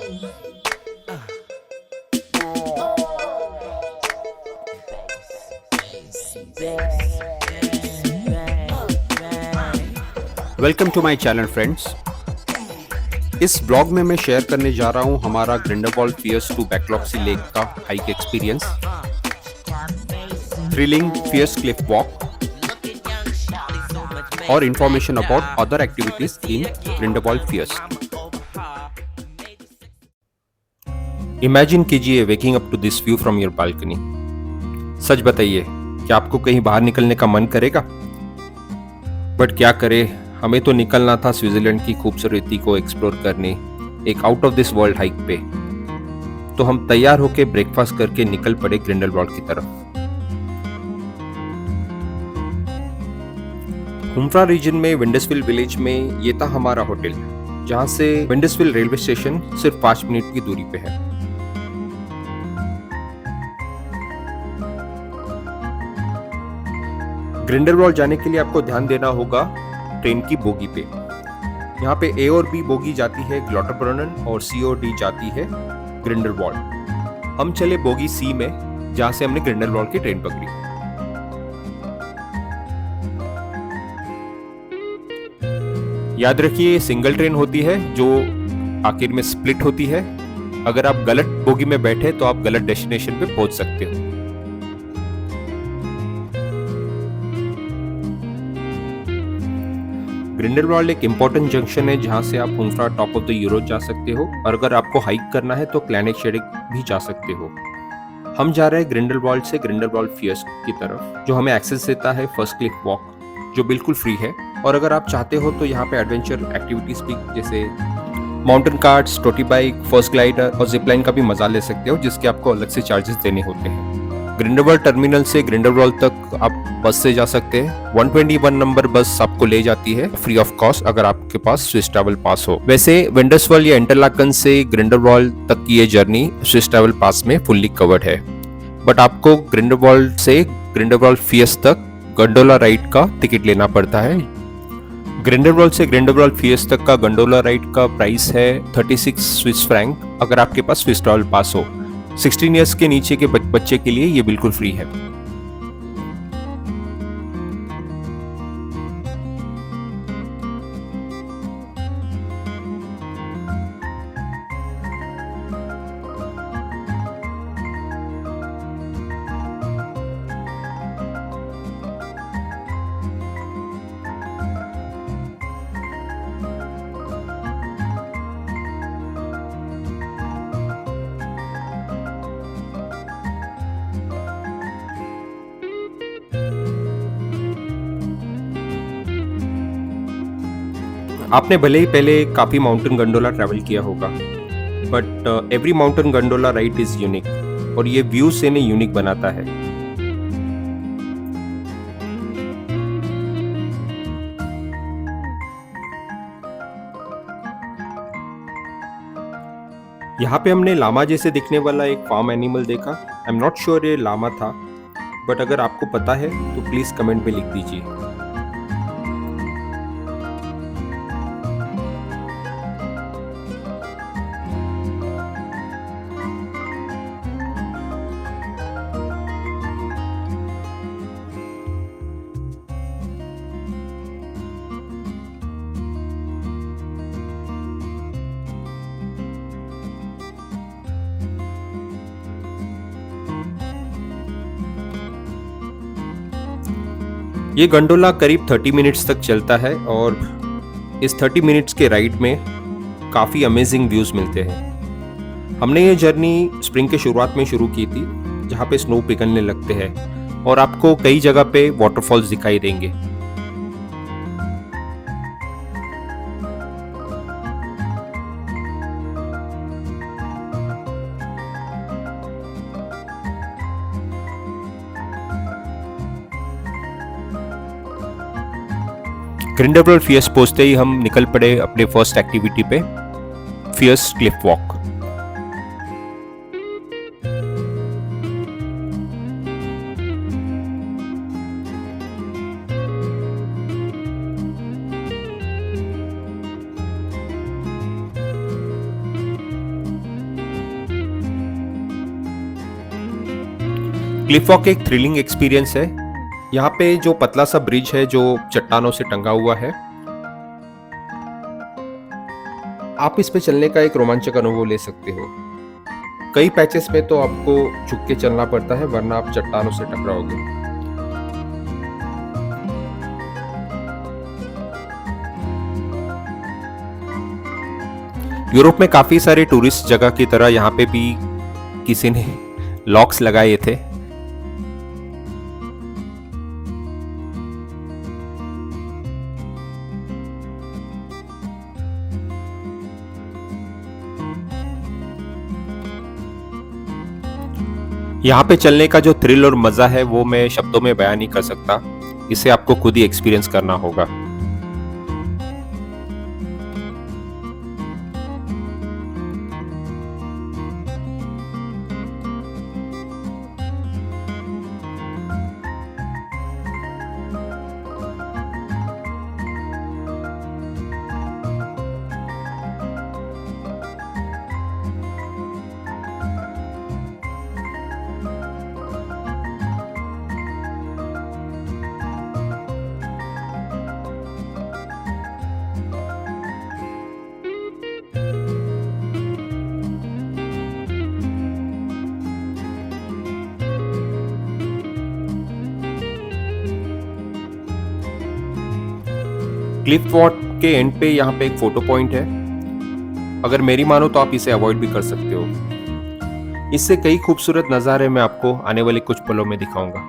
Welcome to my channel friends. इस blog में मैं शेयर करने जा रहा हूँ हमारा Grindelwald First to Bachalpsee lake का hike experience, thrilling First cliff walk और information about other activities in Grindelwald First. Imagine कीजिए waking up to this view from your balcony. सच बताइए, क्या आपको कहीं बाहर निकलने का मन करेगा? बट क्या करे, हमें तो निकलना था स्विट्जरलैंड की खूबसूरती को एक्सप्लोर करने, एक out of this world hike पे। तो हम तैयार होकर ब्रेकफास्ट करके निकल पड़े ग्रिंडेलवाल्ड की तरफ। हुम्फ्रा रीजन में विंडसविल विलेज में ये था हमारा होटल, जहां से विंडसविल रेलवे स्टेशन सिर्फ 5 मिनट की दूरी पे है। ग्रिंडेलवाल्ड जाने के लिए आपको ध्यान देना होगा ट्रेन की बोगी पे। यहाँ पे ए और बी बोगी जाती है ग्लॉटरब्रुनन और सी और डी जाती है ग्रिंडेलवाल्ड। हम चले बोगी सी में, जहां से हमने ग्रिंडेलवाल्ड की ट्रेन पकड़ी। याद रखिए, सिंगल ट्रेन होती है जो आखिर में स्प्लिट होती है। अगर आप गलत बोगी में बैठे तो आप गलत डेस्टिनेशन पे पहुंच सकते हो। ग्रिंडेलवाल्ड एक इंपॉर्टेंट जंक्शन है जहां से आप हुम्फ्रा टॉप ऑफ द यूरोप जा सकते हो, और अगर आपको हाइक करना है तो क्लैनेक्शेडिक भी जा सकते हो। हम जा रहे हैं ग्रिंडेलवाल्ड से ग्रिंडेलवाल्ड फियर्स की तरफ, जो हमें एक्सेस देता है फर्स्ट क्लिफ वॉक, जो बिल्कुल फ्री है। और अगर आप चाहते हो तो यहाँ पे एडवेंचर एक्टिविटीज भी, जैसे माउंटेन कार्ट्स, टोटी बाइक, फर्स्ट ग्लाइडर और जिपलाइन का भी मजा ले सकते हो, जिसके आपको अलग से चार्जेस देने होते हैं। ग्रिंडेलवाल्ड टर्मिनल से ग्रिंडेलवाल्ड तक आप बस से जा सकते हैं। 121 नंबर बस आपको ले जाती है फ्री ऑफ कॉस्ट, अगर आपके पास स्विस ट्रैवल पास हो। वैसे विंडसवाल या इंटरलाकन से ग्रिंडेलवाल्ड तक की ये जर्नी स्विस ट्रैवल पास में फुल्ली कवर्ड है। बट आपको ग्रिंडेलवाल्ड से ग्रिंडेलवाल्ड फियर्स तक गंडोला राइड का टिकट लेना पड़ता है। ग्रिंडेलवाल्ड से ग्रिंडेलवाल्ड फियर्स तक का गंडोला राइड का प्राइस है 36 स्विस फ्रैंक, अगर आपके पास स्विस ट्रैवल पास हो। 16 ईयर्स के नीचे के बच्चे के लिए ये बिल्कुल फ्री है। आपने भले ही पहले काफी माउंटेन गंडोला ट्रैवल किया होगा, but every mountain gondola ride is unique, और ये व्यू से इन्हें यूनिक बनाता है। यहाँ पे हमने लामा जैसे दिखने वाला एक फार्म एनिमल देखा। आई एम नॉट श्योर ये लामा था, बट अगर आपको पता है तो प्लीज कमेंट में लिख दीजिए। ये गंडोला करीब 30 मिनट्स तक चलता है, और इस 30 मिनट्स के राइड में काफ़ी अमेजिंग व्यूज़ मिलते हैं। हमने ये जर्नी स्प्रिंग के शुरुआत में शुरू की थी, जहाँ पे स्नो पिघलने लगते हैं और आपको कई जगह पे वाटरफॉल्स दिखाई देंगे। ग्रिंडेलवाल्ड फियर्स पहुंचते ही हम निकल पड़े अपने फर्स्ट एक्टिविटी पे, First cliff walk. Cliff walk एक थ्रिलिंग एक्सपीरियंस है। यहाँ पे जो पतला सा ब्रिज है जो चट्टानों से टंगा हुआ है, आप इस पे चलने का एक रोमांचक अनुभव ले सकते हो। कई पैचेस में तो आपको झुक के चलना पड़ता है, वरना आप चट्टानों से टकराओगे। यूरोप में काफी सारे टूरिस्ट जगह की तरह यहाँ पे भी किसी ने लॉक्स लगाए थे। यहाँ पे चलने का जो थ्रिल और मजा है वो मैं शब्दों में बयान नहीं कर सकता, इसे आपको खुद ही एक्सपीरियंस करना होगा। क्लिफ वॉक के एंड पे यहाँ पे एक फोटो पॉइंट है। अगर मेरी मानो तो आप इसे अवॉइड भी कर सकते हो। इससे कई खूबसूरत नज़ारे मैं आपको आने वाले कुछ पलों में दिखाऊंगा।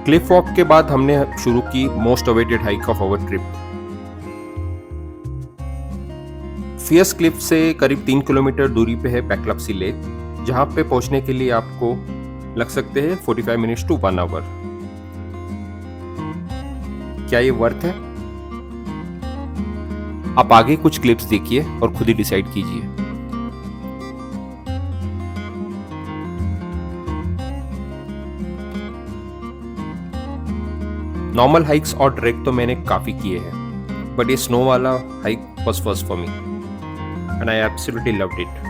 क्लिफ वॉक के बाद हमने शुरू की most awaited hike of our trip. First cliff से करीब 3 किलोमीटर दूरी पे है पैक्लप्सी लेक, जहां पे पहुंचने के लिए आपको लग सकते हैं 45 मिनट्स टू 1 आवर। क्या ये वर्थ है? आप आगे कुछ क्लिप्स देखिए और खुद ही डिसाइड कीजिए। नॉर्मल हाइक्स और ट्रैक तो मैंने काफी किए हैं, बट ये स्नो वाला hike was first for me and I absolutely loved it.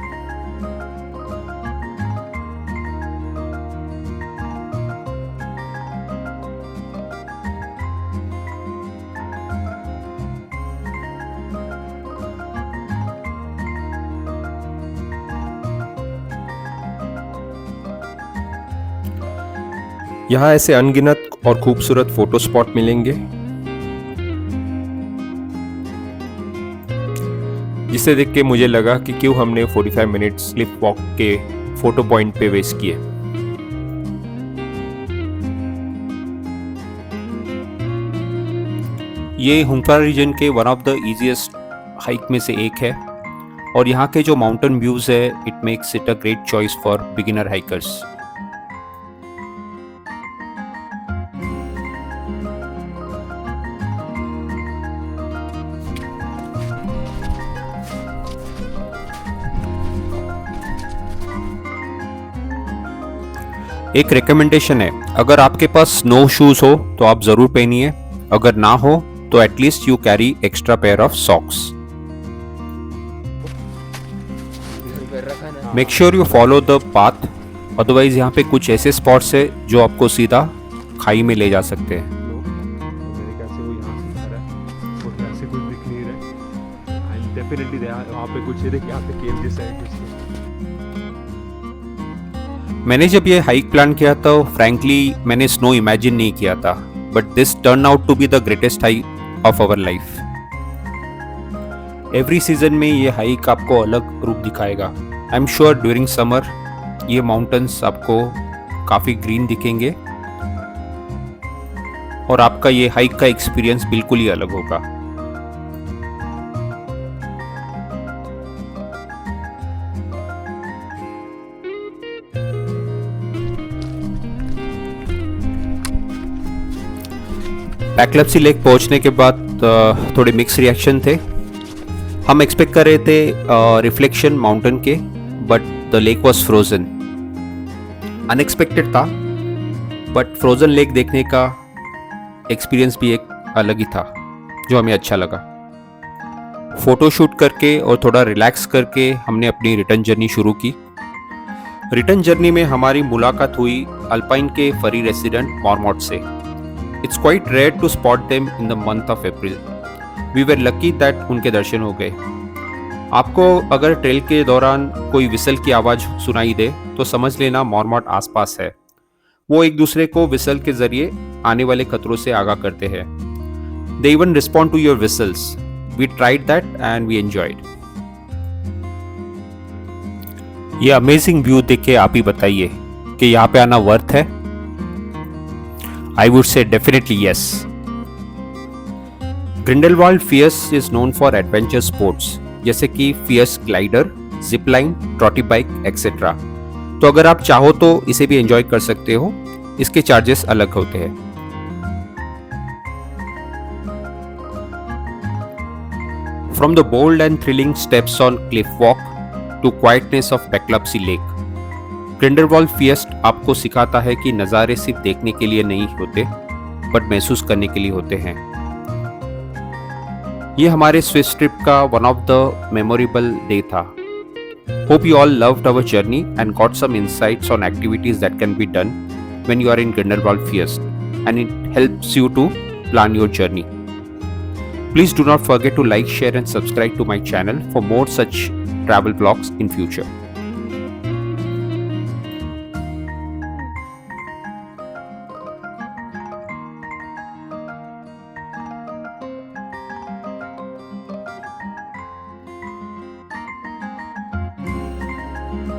यहाँ ऐसे अनगिनत और खूबसूरत फोटो स्पॉट मिलेंगे, जिसे देख के मुझे लगा कि क्यों हमने 45 मिनट्स क्लिफ वॉक के फोटो पॉइंट पे वेस्ट किए। ये हुंकार रीजन के one of the easiest hike में से एक है, और यहाँ के जो माउंटेन व्यूज है it makes it a great choice for beginner hikers. एक रिकमेंडेशन है, अगर आपके पास स्नो शूज हो तो आप जरूर पहनिए, अगर ना हो तो at least you carry extra pair of socks. Make sure you follow the path, otherwise यहाँ पे कुछ ऐसे स्पॉट्स है जो आपको सीधा खाई में ले जा सकते हैं। मेरे ख्याल से वो यहाँ से जा रहा है और ऐसे कुछ दिख नहीं रहा है। एंड डेफिनेटली वहाँ पे कुछ है, देखिए यहाँ पे केव जैसा है कुछ। मैंने जब ये हाइक प्लान किया तो फ्रैंकली मैंने स्नो इमेजिन नहीं किया था, but this turn out to be the greatest hike of our life. Every season में ये हाइक आपको अलग रूप दिखाएगा। I am sure during summer ये माउंटेन्स आपको काफ़ी ग्रीन दिखेंगे और आपका ये हाइक का एक्सपीरियंस बिल्कुल ही अलग होगा। पैक्लप्सी लेक पहुंचने के बाद थोड़े मिक्स रिएक्शन थे। हम एक्सपेक्ट कर रहे थे रिफ्लेक्शन माउंटेन के, but the lake was frozen. Unexpected था, बट फ्रोजन लेक देखने का एक्सपीरियंस भी एक अलग ही था जो हमें अच्छा लगा। फोटो शूट करके और थोड़ा रिलैक्स करके हमने अपनी रिटर्न जर्नी शुरू की। रिटर्न जर्नी में हमारी मुलाकात हुई अल्पाइन के फरी रेसिडेंट मॉर्मॉट से। It's quite rare to spot them in the month of April. We were lucky that उनके दर्शन हो गए। आपको अगर ट्रेल के दौरान कोई विसल की आवाज़ सुनाई दे तो समझ लेना मॉर्मॉट आसपास है। वो एक दूसरे को विसल के जरिए आने वाले खतरों से आगाह करते हैं। They even respond to your whistles. We tried that and we enjoyed. ये अमेजिंग व्यू देख के आप ही बताइए कि यहाँ पे आना वर्थ है। I would say definitely yes. Grindelwald First is known for adventure sports जैसे कि First glider, zip line, trottibike etcetera. तो अगर आप चाहो तो इसे भी एंजॉय कर सकते हो। इसके चार्जेस अलग होते हैं। From the bold and thrilling steps on Cliff Walk to quietness of Pecklupsey Lake, Grindelwald First आपको सिखाता है कि नज़ारे सिर्फ देखने के लिए नहीं होते, बट महसूस करने के लिए होते हैं। ये हमारे स्विस ट्रिप का one of the memorable day था। Hope you all loved our journey and got some insights on activities that can be done when you are in Grindelwald Fiest, and it helps you to plan your journey. Please do not forget to like, share and subscribe to my channel for more such travel vlogs in future.